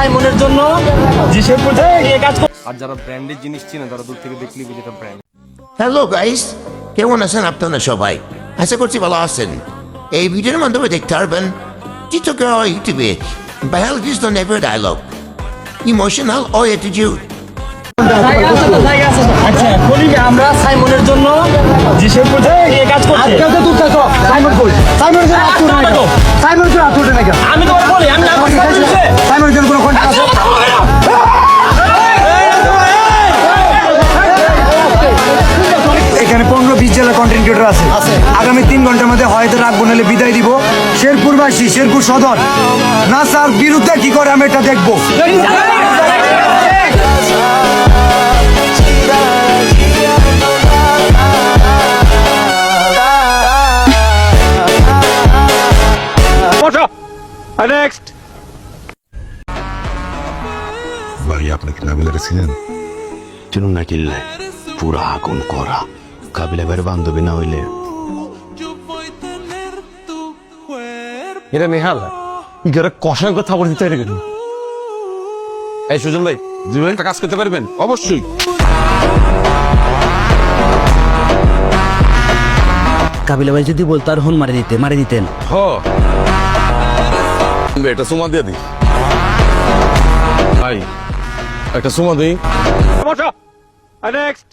সাইমনের জন্য যে সে পর্যায়ে নিয়ে কাজ করে। আর যারা ব্র্যান্ডের জিনিস চিনে তারা দূর থেকে দেখলেই বুঝে এটা ব্র্যান্ড। হ্যালো গাইস, কেমন আছেন আপনারা সবাই? আশা করছি ভালো আছেন। এই ভিডিওর মাধ্যমে দেখতে পারবেন টিকটকার ইউটিউবে ভাইরাল কিছু নেভার ডায়লগ, ইমোশনাল ও অ্যাটিটিউড। আচ্ছা বলি আমরা সাইমনের জন্য যে সে পর্যায়ে নিয়ে কাজ করছি। সাইমন কই? সাইমনের জন্য আতুর নাই কেন? সাইমনের জন্য আতুর নাই কেন? আমি তো বলি আমি না সাইমনের জন্য কোনো কন্টাক্ট আছে? এখানে 15-20 জেলা কন্টেন্ট ক্রিয়েটর আছে। আগামী 3 ঘন্টার মধ্যে হয়তো রাখবো, নাহলে বিদায় দিব। শেরপুরবাসী, শেরপুর সদর নাসার বিরুদ্ধে কি করে আমি এটা দেখবো। নেক্সট ভাই আপনি কি কাবিলারে ছিলেন? চিনুন না কিনলে পুরা আগুন করা কাবিলা ভাইয়ের বান্ধবী না হইলে। এটা নেহাল ইগারে কষার কথা বলতে চাই কেন? এই সুজন ভাই, জি ভাই, একটা কাজ করতে পারবেন? অবশ্যই। কাবিলা ভাই যদি বলতো আর হন মারি দিতেন। হ এটা সুমা দিয়ে দি ভাই, একটা সুমা দিই। নেক্সট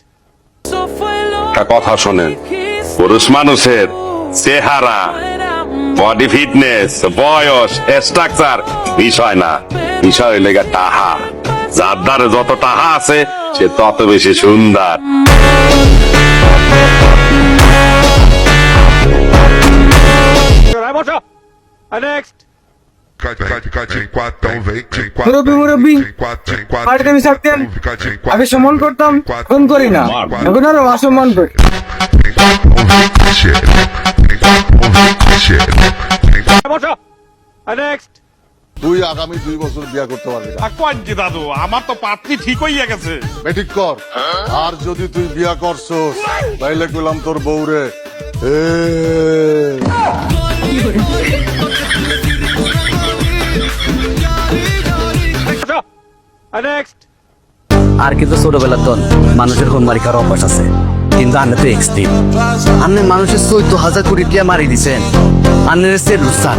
একটা কথা শোনেন, পুরুষ মানুষের চেহারা, বডি ফিটনেস, বয়স, স্ট্রাকচার বিষয় না, বিষয় হইলে গিয়ে টাহা। যার দ্বারে যত টাহা আছে সে তত বেশি সুন্দর। নেক্সট আগে সম্মান করতাম, এখন করি না। এখন আরো অসম্মান করি। নেক্সট তুই আগামী 2 বছর বিয়া করতে পারবি না। কি দাদু, আমার তো পাত্রী ঠিক হইয়া গেছে। বেঠিক কর। আর যদি তুই বিয়া করছস তাইলে কইলাম তোর বউরে নেক্সট আর কিন্তু ছোটবেলার দল মানুষের কোন মারি খাওয়ার অভ্যাস আছে, কিন্তু আন্নে তো এক্সট্রিম। আন্নে মানুষের 14,000 কোটি টাকা মারি দিছেন। আন্নের সে রুসার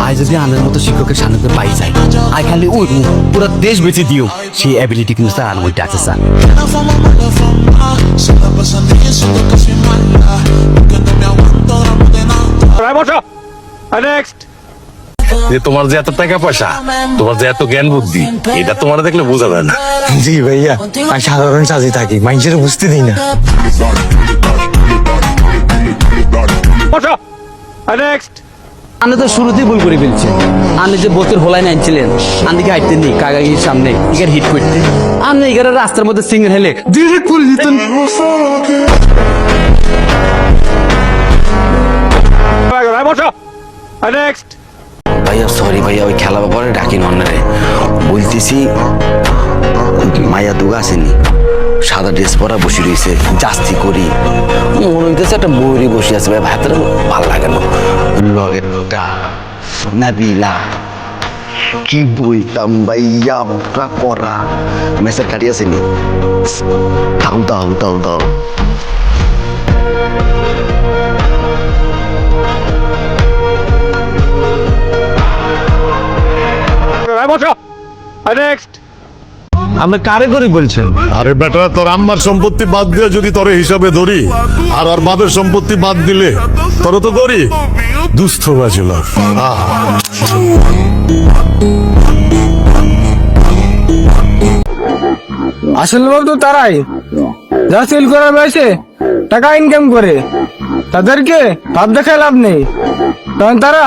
আই যদি আন্নের মতো শিক্ষকের সান্নিধ্যে পাই যায়, আই খালি ওই পুরো দেশ বেঁচে দিও। সেই অ্যাবিলিটি কিন্তু স্যার আর ওইটা আছে স্যার। নেক্সট যে তোমার যে এত টাকা পয়সা, তোমার যে এত জ্ঞান বুদ্ধি, এটা তোমার দেখলে বোঝা যায় না। জি ভাইয়া, আমি সাধারণ সাজে থাকি, মানুষের বুঝতে দিই না। নেক্সট আন্নে তো শুরুতেই ভুল করে ফেলছেন। আন্নে যে বোতের হোলাই নাইছিলেন, আন্দিকে হাইতেন নি কাকাগির সামনে ইগার হিট করতে। আন্নে ইগারের রাস্তার মধ্যে সিঙ্গেল হেলে ডিরেক্ট করে দিতেন। নেক্সট ভাইয়া সরি ভাইয়া, ওই খেলা ব্যাপারে ডাকি নন্নারে বলতেছি। মায়া দুগা আসেনি, সাদা ড্রেস পরা বসে রয়েছে, জাস্তি করি মনে হইতেছে একটা ময়ূরী বসে আছে। ভাই ভাতের ভাল লাগে না। লগের নাবিলা কি বইতাম ভাইয়া, ওটা করা মেসের কাটি আসেনি। দাও দাও দাও দাও। নেক্সট আমরা কারে করে বলছেন? আরে বেটা, তোর আম্মার সম্পত্তি বাদ দিয়ে যদি তোরে হিসাবে ধরি, আর ওর বাপের সম্পত্তি বাদ দিলে তোরে তো ধরি দুস্থ বাছিল। আসল লোক তো তারাই যা সেল করার বয়সে টাকা ইনকাম করে, তাদেরকে ভাব দেখায় লাভ নেই, কারণ তারা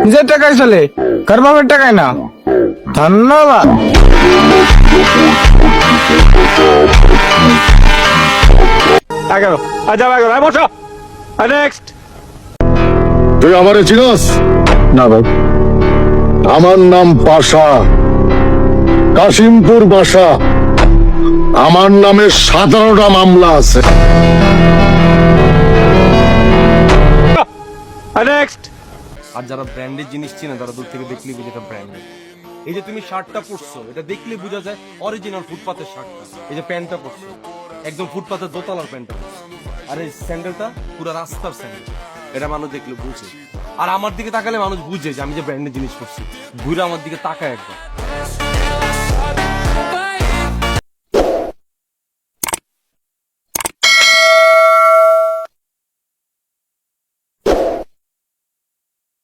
নিজের টাকায় চলে, কার বাপের টাকায় না। ধন্যবাদ। নেক্সট তুই আমারে চিনস? না ভাই। আমার নাম পাশা, কাশিমপুর বাসা। আমার নামে 17টা মামলা আছে। নেক্সট আর যারা ব্র্যান্ডের জিনিস চিনে তারা দূর থেকে দেখলেই বুঝে এটা ব্র্যান্ড। এই যে তুমি শার্টটা পরছো এটা দেখলে বোঝা যায় অরিজিনাল ফুটপাতের শার্টটা। এই যে প্যান্টটা পরছো একদম ফুটপাতের দোতলার প্যান্টটা পরছো। আর এই স্যান্ডেলটা পুরো রাস্তার স্যান্ডেল, এটা মানুষ দেখলে বুঝে। আর আমার দিকে তাকালে মানুষ বুঝে যে আমি যে ব্র্যান্ডের জিনিস পরছি। ঘুরে আমার দিকে তাকায় একবার।